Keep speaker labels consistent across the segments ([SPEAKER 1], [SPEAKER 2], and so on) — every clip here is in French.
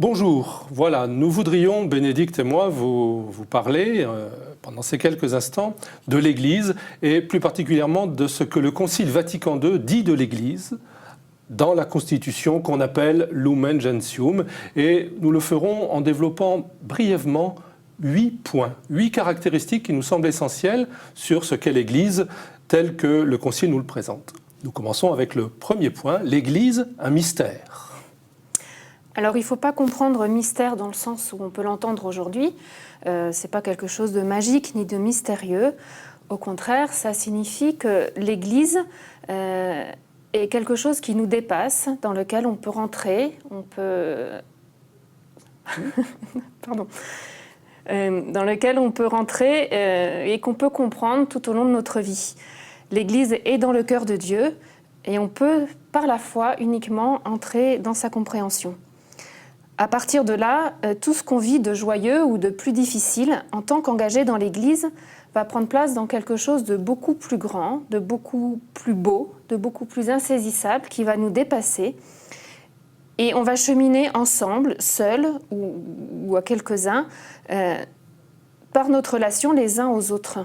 [SPEAKER 1] Bonjour, voilà, nous voudrions, Bénédicte et moi, vous parler pendant ces quelques instants de l'Église et plus particulièrement de ce que le Concile Vatican II dit de l'Église dans la Constitution qu'on appelle Lumen Gentium. Et nous le ferons en développant brièvement 8 points, 8 caractéristiques qui nous semblent essentielles sur ce qu'est l'Église tel que le Concile nous le présente. Nous commençons avec le premier point, l'Église, un mystère.
[SPEAKER 2] Alors il ne faut pas comprendre mystère dans le sens où on peut l'entendre aujourd'hui. Ce n'est pas quelque chose de magique ni de mystérieux. Au contraire, ça signifie que l'Église est quelque chose qui nous dépasse, dans lequel on peut rentrer, dans lequel on peut rentrer et qu'on peut comprendre tout au long de notre vie. L'Église est dans le cœur de Dieu et on peut, par la foi, uniquement entrer dans sa compréhension. À partir de là, tout ce qu'on vit de joyeux ou de plus difficile, en tant qu'engagé dans l'Église, va prendre place dans quelque chose de beaucoup plus grand, de beaucoup plus beau, de beaucoup plus insaisissable, qui va nous dépasser. Et on va cheminer ensemble, seuls ou à quelques-uns, par notre relation les uns aux autres,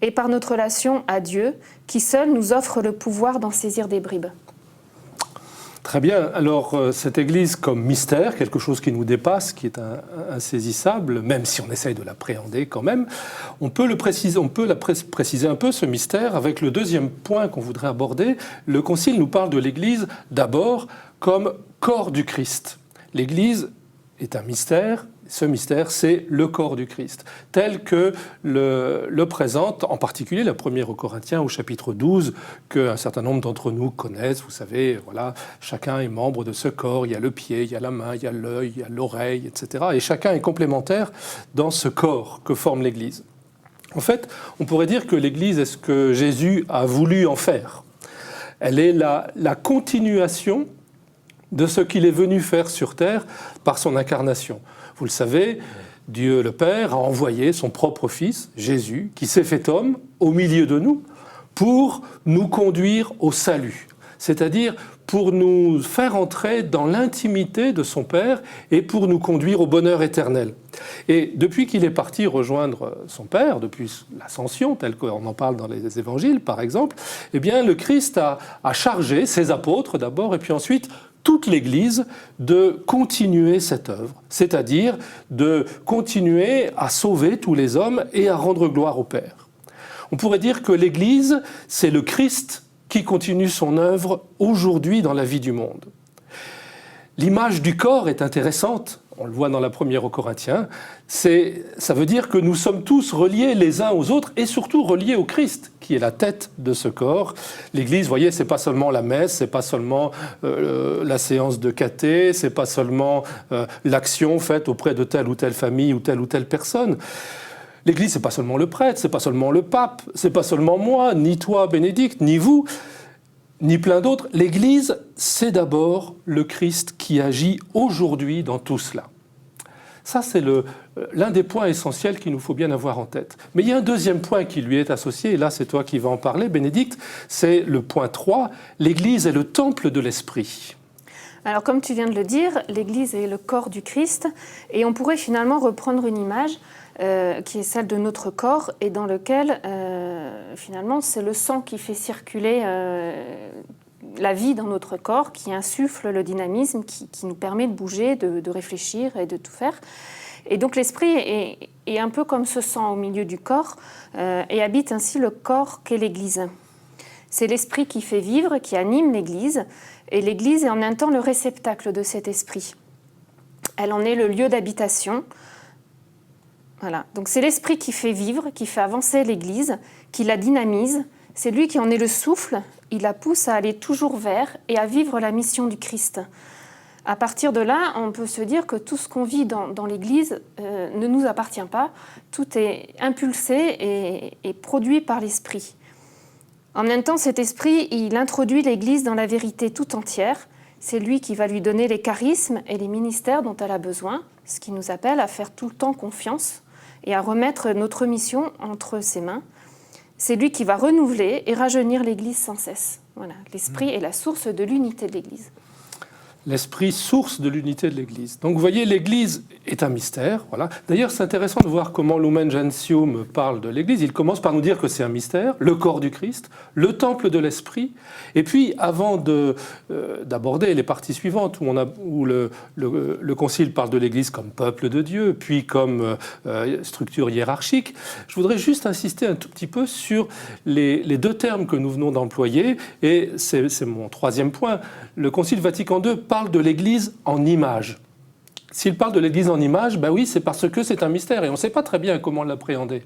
[SPEAKER 2] et par notre relation à Dieu, qui seul nous offre le pouvoir d'en saisir des bribes.
[SPEAKER 1] Très bien. Alors, cette Église comme mystère, quelque chose qui nous dépasse, qui est insaisissable, même si on essaye de l'appréhender quand même, on peut préciser un peu, ce mystère, avec le deuxième point qu'on voudrait aborder. Le Concile nous parle de l'Église d'abord comme corps du Christ. L'Église est un mystère. Ce mystère, c'est le corps du Christ, tel que le présente en particulier la première aux Corinthiens au chapitre 12, qu'un certain nombre d'entre nous connaissent. Vous savez, voilà, chacun est membre de ce corps, il y a le pied, il y a la main, il y a l'œil, il y a l'oreille, etc. Et chacun est complémentaire dans ce corps que forme l'Église. En fait, on pourrait dire que l'Église est ce que Jésus a voulu en faire. Elle est la continuation de ce qu'il est venu faire sur terre par son incarnation. Vous le savez, Dieu le Père a envoyé son propre Fils, Jésus, qui s'est fait homme au milieu de nous pour nous conduire au salut, c'est-à-dire pour nous faire entrer dans l'intimité de son Père et pour nous conduire au bonheur éternel. Et depuis qu'il est parti rejoindre son Père, depuis l'ascension, tel qu'on en parle dans les évangiles par exemple, eh bien le Christ a chargé ses apôtres d'abord et puis ensuite toute l'Église de continuer cette œuvre, c'est-à-dire de continuer à sauver tous les hommes et à rendre gloire au Père. On pourrait dire que l'Église, c'est le Christ qui continue son œuvre aujourd'hui dans la vie du monde. L'image du corps est intéressante, on le voit dans la première aux Corinthiens, ça veut dire que nous sommes tous reliés les uns aux autres et surtout reliés au Christ, qui est la tête de ce corps. L'Église, vous voyez, c'est pas seulement la messe, c'est pas seulement la séance de caté, c'est pas seulement l'action faite auprès de telle ou telle famille ou telle personne. L'Église, c'est pas seulement le prêtre, c'est pas seulement le pape, c'est pas seulement moi, ni toi, Bénédicte, ni vous, ni plein d'autres. L'Église, c'est d'abord le Christ qui agit aujourd'hui dans tout cela. Ça, c'est l'un des points essentiels qu'il nous faut bien avoir en tête. Mais il y a un deuxième point qui lui est associé, et là, c'est toi qui vas en parler, Bénédicte, c'est le point 3, l'Église est le temple de l'Esprit.
[SPEAKER 2] Alors, comme tu viens de le dire, l'Église est le corps du Christ, et on pourrait finalement reprendre une image qui est celle de notre corps, et dans lequel, finalement, c'est le sang qui fait circuler la vie dans notre corps, qui insuffle le dynamisme, qui nous permet de bouger, de réfléchir et de tout faire. Et donc l'esprit est un peu comme ce sang au milieu du corps et habite ainsi le corps qu'est l'Église. C'est l'esprit qui fait vivre, qui anime l'Église, et l'Église est en même temps le réceptacle de cet esprit. Elle en est le lieu d'habitation. Voilà. Donc c'est l'esprit qui fait vivre, qui fait avancer l'Église, qui la dynamise. C'est lui qui en est le souffle, il la pousse à aller toujours vers et à vivre la mission du Christ. À partir de là, on peut se dire que tout ce qu'on vit dans l'Église ne nous appartient pas. Tout est impulsé et produit par l'Esprit. En même temps, cet Esprit, il introduit l'Église dans la vérité tout entière. C'est lui qui va lui donner les charismes et les ministères dont elle a besoin, ce qui nous appelle à faire tout le temps confiance et à remettre notre mission entre ses mains. C'est lui qui va renouveler et rajeunir l'Église sans cesse. Voilà. L'Esprit est la source de l'unité de l'Église.
[SPEAKER 1] l'Esprit source de l'unité de l'Église. Donc vous voyez, l'Église est un mystère. Voilà. D'ailleurs, c'est intéressant de voir comment Lumen Gentium parle de l'Église. Il commence par nous dire que c'est un mystère, le corps du Christ, le temple de l'Esprit. Et puis, avant d'aborder les parties suivantes, où le Concile parle de l'Église comme peuple de Dieu, puis comme structure hiérarchique, je voudrais juste insister un tout petit peu sur les deux termes que nous venons d'employer. Et c'est mon troisième point. Le Concile Vatican II parle de l'Église en image. S'il parle de l'Église en image, ben oui, c'est parce que c'est un mystère et on ne sait pas très bien comment l'appréhender.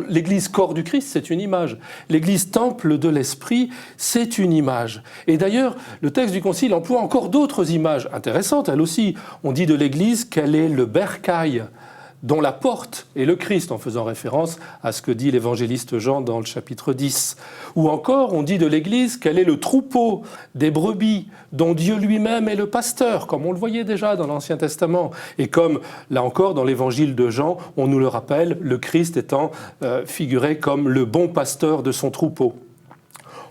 [SPEAKER 1] L'Église corps du Christ, c'est une image. L'Église temple de l'Esprit, c'est une image. Et d'ailleurs, le texte du Concile emploie encore d'autres images intéressantes, elles aussi. On dit de l'Église qu'elle est le bercail, dont la porte est le Christ, en faisant référence à ce que dit l'évangéliste Jean dans le chapitre 10. Ou encore, on dit de l'Église qu'elle est le troupeau des brebis, dont Dieu lui-même est le pasteur, comme on le voyait déjà dans l'Ancien Testament. Et comme, là encore, dans l'évangile de Jean, on nous le rappelle, le Christ étant figuré comme le bon pasteur de son troupeau.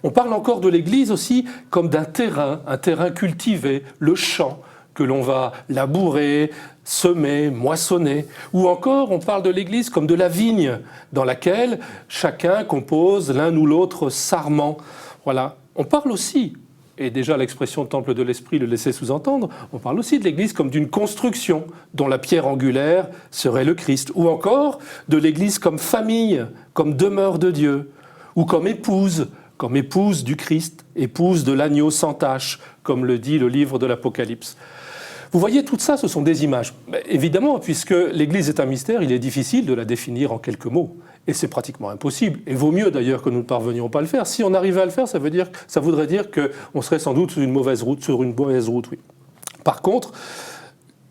[SPEAKER 1] On parle encore de l'Église aussi comme d'un terrain, un terrain cultivé, le champ, que l'on va labourer, semer, moissonner. Ou encore, on parle de l'Église comme de la vigne, dans laquelle chacun compose l'un ou l'autre sarment. Voilà. On parle aussi, et déjà l'expression temple de l'Esprit le laissait sous-entendre, on parle aussi de l'Église comme d'une construction, dont la pierre angulaire serait le Christ. Ou encore, de l'Église comme famille, comme demeure de Dieu, ou comme épouse du Christ, épouse de l'agneau sans tache, comme le dit le livre de l'Apocalypse. Vous voyez, tout ça, ce sont des images. Mais évidemment, puisque l'Église est un mystère, il est difficile de la définir en quelques mots. Et c'est pratiquement impossible. Et vaut mieux d'ailleurs que nous ne parvenions pas à le faire. Si on arrivait à le faire, ça voudrait dire qu'on serait sans doute sur une mauvaise route, oui. Par contre,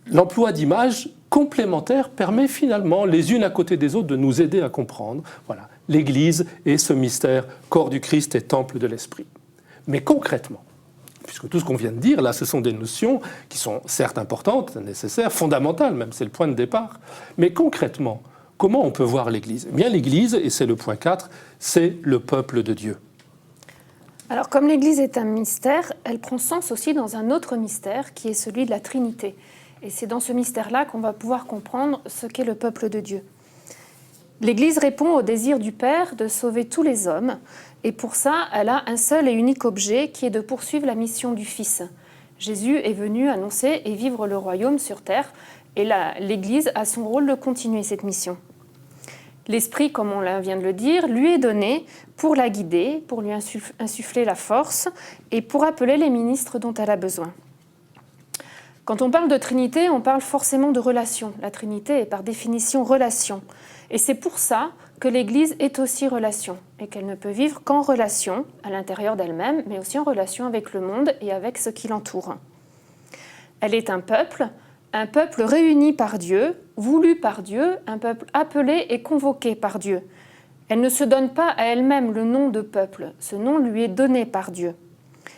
[SPEAKER 1] l'emploi d'images complémentaires permet finalement, les unes à côté des autres, de nous aider à comprendre. Voilà, l'Église est ce mystère, corps du Christ et temple de l'Esprit. Mais concrètement, puisque tout ce qu'on vient de dire, là, ce sont des notions qui sont certes importantes, nécessaires, fondamentales même, c'est le point de départ. Mais concrètement, comment on peut voir l'Église ? Eh bien, l'Église, et c'est le point 4, c'est le peuple de Dieu.
[SPEAKER 2] Alors, comme l'Église est un mystère, elle prend sens aussi dans un autre mystère, qui est celui de la Trinité. Et c'est dans ce mystère-là qu'on va pouvoir comprendre ce qu'est le peuple de Dieu. L'Église répond au désir du Père de sauver tous les hommes, et pour ça, elle a un seul et unique objet qui est de poursuivre la mission du Fils. Jésus est venu annoncer et vivre le royaume sur terre, et l'Église a son rôle de continuer cette mission. L'Esprit, comme on vient de le dire, lui est donné pour la guider, pour lui insuffler la force et pour appeler les ministres dont elle a besoin. Quand on parle de Trinité, on parle forcément de relation. La Trinité est par définition relation. Et c'est pour ça que l'Église est aussi relation et qu'elle ne peut vivre qu'en relation à l'intérieur d'elle-même, mais aussi en relation avec le monde et avec ce qui l'entoure. Elle est un peuple réuni par Dieu, voulu par Dieu, un peuple appelé et convoqué par Dieu. Elle ne se donne pas à elle-même le nom de peuple, ce nom lui est donné par Dieu.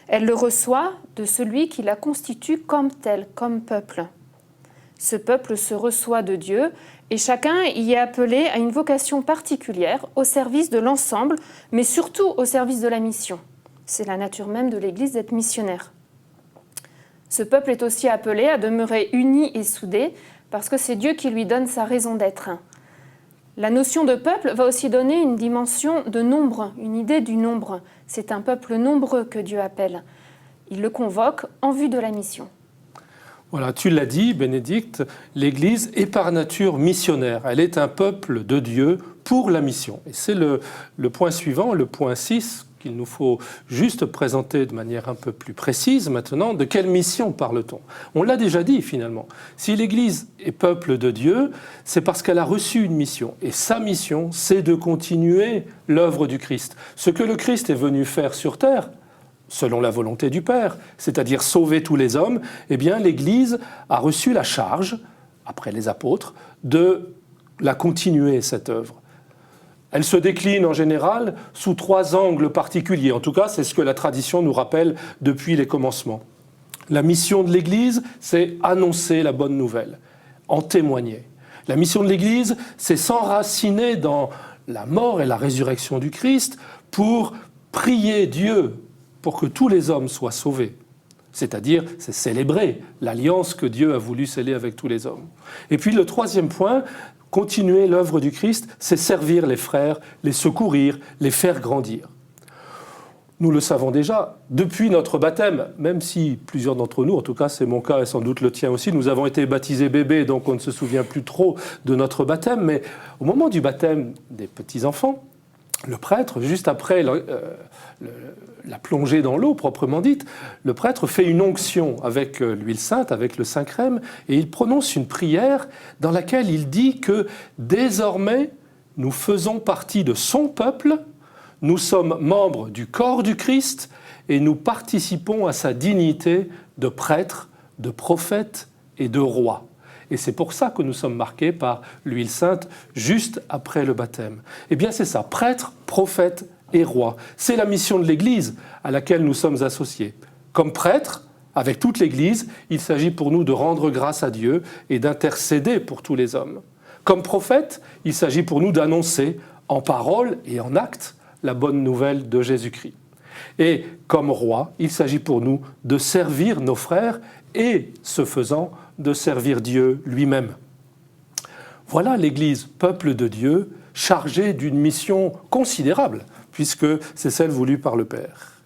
[SPEAKER 2] Elle le reçoit de celui qui la constitue comme tel, comme peuple. Ce peuple se reçoit de Dieu et chacun y est appelé à une vocation particulière au service de l'ensemble, mais surtout au service de la mission. C'est la nature même de l'Église d'être missionnaire. Ce peuple est aussi appelé à demeurer uni et soudé parce que c'est Dieu qui lui donne sa raison d'être. La notion de peuple va aussi donner une dimension de nombre, une idée du nombre. C'est un peuple nombreux que Dieu appelle. Il le convoque en vue de la mission.
[SPEAKER 1] Voilà, tu l'as dit, Bénédicte, l'Église est par nature missionnaire. Elle est un peuple de Dieu pour la mission. Et c'est le point suivant, le point 6, qu'il nous faut juste présenter de manière un peu plus précise maintenant. De quelle mission parle-t-on ? On l'a déjà dit finalement. Si l'Église est peuple de Dieu, c'est parce qu'elle a reçu une mission. Et sa mission, c'est de continuer l'œuvre du Christ. Ce que le Christ est venu faire sur terre, selon la volonté du Père, c'est-à-dire sauver tous les hommes, eh bien l'Église a reçu la charge, après les apôtres, de la continuer, cette œuvre. Elle se décline en général sous 3 angles particuliers. En tout cas, c'est ce que la tradition nous rappelle depuis les commencements. La mission de l'Église, c'est annoncer la bonne nouvelle, en témoigner. La mission de l'Église, c'est s'enraciner dans la mort et la résurrection du Christ pour prier Dieu pour que tous les hommes soient sauvés. c'est-à-dire c'est célébrer l'alliance que Dieu a voulu sceller avec tous les hommes. Et puis le troisième point, continuer l'œuvre du Christ, c'est servir les frères, les secourir, les faire grandir. Nous le savons déjà, depuis notre baptême, même si plusieurs d'entre nous, en tout cas c'est mon cas et sans doute le tien aussi, nous avons été baptisés bébés, donc on ne se souvient plus trop de notre baptême, mais au moment du baptême des petits-enfants, le prêtre, juste après la plongée dans l'eau proprement dite, le prêtre fait une onction avec l'huile sainte, avec le Saint-Crème, et il prononce une prière dans laquelle il dit que désormais nous faisons partie de son peuple, nous sommes membres du corps du Christ et nous participons à sa dignité de prêtre, de prophète et de roi. Et c'est pour ça que nous sommes marqués par l'huile sainte juste après le baptême. Eh bien c'est ça, prêtre, prophète et roi. C'est la mission de l'Église à laquelle nous sommes associés. Comme prêtre, avec toute l'Église, il s'agit pour nous de rendre grâce à Dieu et d'intercéder pour tous les hommes. Comme prophète, il s'agit pour nous d'annoncer en parole et en acte la bonne nouvelle de Jésus-Christ. Et comme roi, il s'agit pour nous de servir nos frères et, ce faisant, de servir Dieu lui-même. Voilà l'Église, peuple de Dieu, chargée d'une mission considérable, puisque c'est celle voulue par le Père.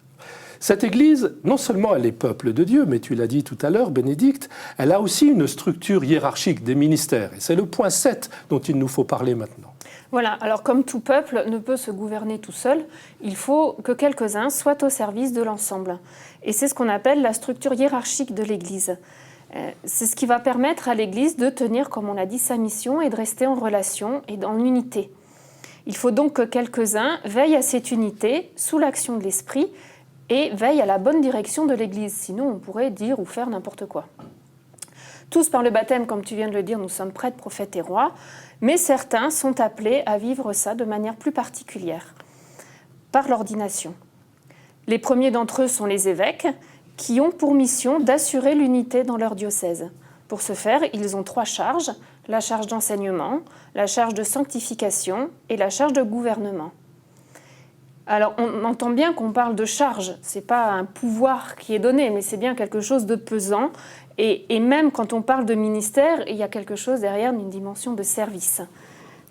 [SPEAKER 1] Cette Église, non seulement elle est peuple de Dieu, mais tu l'as dit tout à l'heure, Bénédicte, elle a aussi une structure hiérarchique des ministères. Et c'est le point 7 dont il nous faut parler maintenant.
[SPEAKER 2] Voilà, alors comme tout peuple ne peut se gouverner tout seul, il faut que quelques-uns soient au service de l'ensemble. Et c'est ce qu'on appelle la structure hiérarchique de l'Église. C'est ce qui va permettre à l'Église de tenir, comme on l'a dit, sa mission et de rester en relation et en unité. Il faut donc que quelques-uns veillent à cette unité sous l'action de l'Esprit et veillent à la bonne direction de l'Église. Sinon, on pourrait dire ou faire n'importe quoi. Tous par le baptême, comme tu viens de le dire, nous sommes prêtres, prophètes et rois, mais certains sont appelés à vivre ça de manière plus particulière, par l'ordination. Les premiers d'entre eux sont les évêques, qui ont pour mission d'assurer l'unité dans leur diocèse. Pour ce faire, ils ont 3 charges, la charge d'enseignement, la charge de sanctification et la charge de gouvernement. Alors, on entend bien qu'on parle de charge, ce n'est pas un pouvoir qui est donné, mais c'est bien quelque chose de pesant. Et même quand on parle de ministère, il y a quelque chose derrière d'une dimension de service.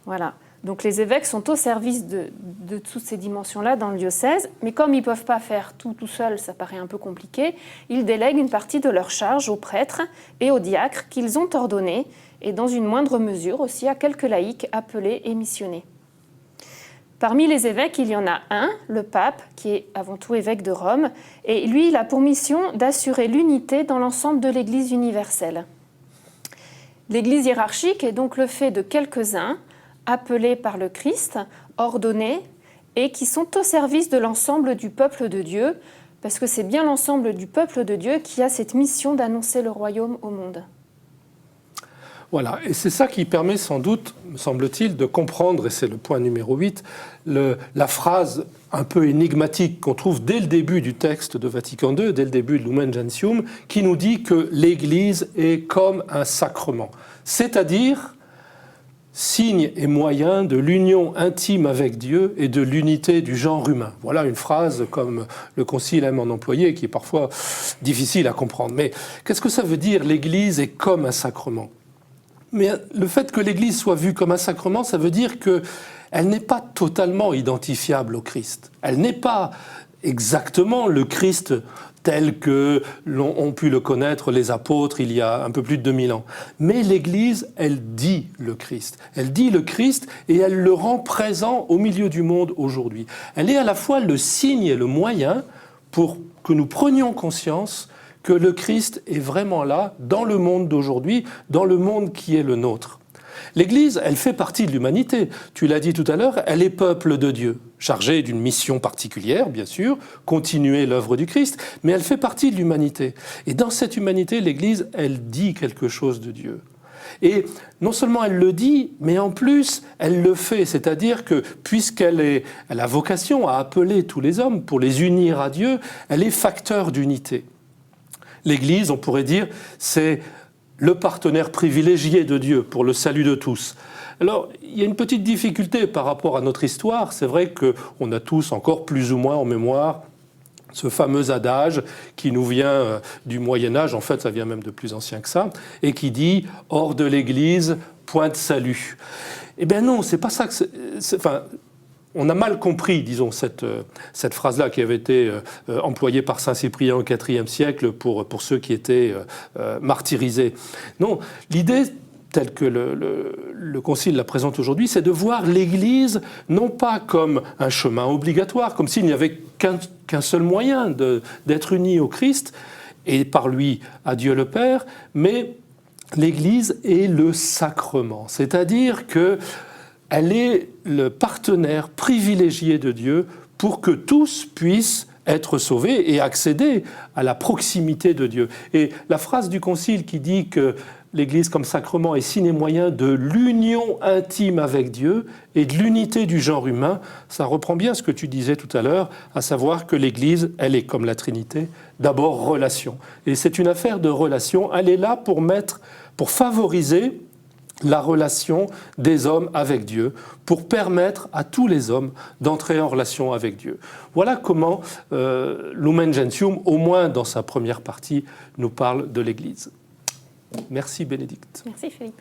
[SPEAKER 2] Voilà. Donc les évêques sont au service de toutes ces dimensions-là dans le diocèse, mais comme ils ne peuvent pas faire tout seuls, ça paraît un peu compliqué, ils délèguent une partie de leur charge aux prêtres et aux diacres qu'ils ont ordonnés, et dans une moindre mesure aussi à quelques laïcs appelés et missionnés. Parmi les évêques, il y en a un, le pape, qui est avant tout évêque de Rome, et lui, il a pour mission d'assurer l'unité dans l'ensemble de l'Église universelle. L'Église hiérarchique est donc le fait de quelques-uns, appelés par le Christ, ordonnés, et qui sont au service de l'ensemble du peuple de Dieu, parce que c'est bien l'ensemble du peuple de Dieu qui a cette mission d'annoncer le royaume au monde.
[SPEAKER 1] Voilà, et c'est ça qui permet sans doute, me semble-t-il, de comprendre, et c'est le point numéro 8, la phrase un peu énigmatique qu'on trouve dès le début du texte de Vatican II, dès le début de Lumen Gentium, qui nous dit que l'Église est comme un sacrement, c'est-à-dire signe et moyen de l'union intime avec Dieu et de l'unité du genre humain. Voilà une phrase comme le Concile aime en employer, qui est parfois difficile à comprendre. Mais qu'est-ce que ça veut dire, l'Église est comme un sacrement ? Mais le fait que l'Église soit vue comme un sacrement, ça veut dire qu'elle n'est pas totalement identifiable au Christ. Elle n'est pas exactement le Christ tel que l'ont pu le connaître les apôtres il y a un peu plus de 2000 ans. Mais l'Église, elle dit le Christ. Elle dit le Christ et elle le rend présent au milieu du monde aujourd'hui. Elle est à la fois le signe et le moyen pour que nous prenions conscience que le Christ est vraiment là, dans le monde d'aujourd'hui, dans le monde qui est le nôtre. L'Église, elle fait partie de l'humanité. Tu l'as dit tout à l'heure, elle est peuple de Dieu, chargée d'une mission particulière, bien sûr, continuer l'œuvre du Christ, mais elle fait partie de l'humanité. Et dans cette humanité, l'Église, elle dit quelque chose de Dieu. Et non seulement elle le dit, mais en plus, elle le fait. C'est-à-dire que, puisqu'elle a vocation à appeler tous les hommes pour les unir à Dieu, elle est facteur d'unité. L'Église, on pourrait dire, c'est le partenaire privilégié de Dieu pour le salut de tous. Alors, il y a une petite difficulté par rapport à notre histoire. C'est vrai qu'on a tous encore plus ou moins en mémoire Ce fameux adage qui nous vient du Moyen-Âge, en fait ça vient même de plus ancien que ça, et qui dit « hors de l'Église, point de salut ». Eh bien non, c'est pas ça que enfin, on a mal compris, disons, cette phrase-là qui avait été employée par saint Cyprien au IVe siècle pour ceux qui étaient martyrisés. Non, l'idée telle que le Concile la présente aujourd'hui, c'est de voir l'Église non pas comme un chemin obligatoire, comme s'il n'y avait qu'un seul moyen d'être unis au Christ et par lui à Dieu le Père, mais l'Église est le sacrement, c'est-à-dire qu'elle est le partenaire privilégié de Dieu pour que tous puissent être sauvés et accéder à la proximité de Dieu. Et la phrase du Concile qui dit que l'Église comme sacrement est signe et moyen de l'union intime avec Dieu et de l'unité du genre humain, ça reprend bien ce que tu disais tout à l'heure, à savoir que l'Église, elle est comme la Trinité, d'abord relation. Et c'est une affaire de relation, elle est là pour favoriser la relation des hommes avec Dieu, pour permettre à tous les hommes d'entrer en relation avec Dieu. Voilà comment Lumen Gentium, au moins dans sa première partie, nous parle de l'Église. Merci Bénédicte.
[SPEAKER 2] Merci Philippe.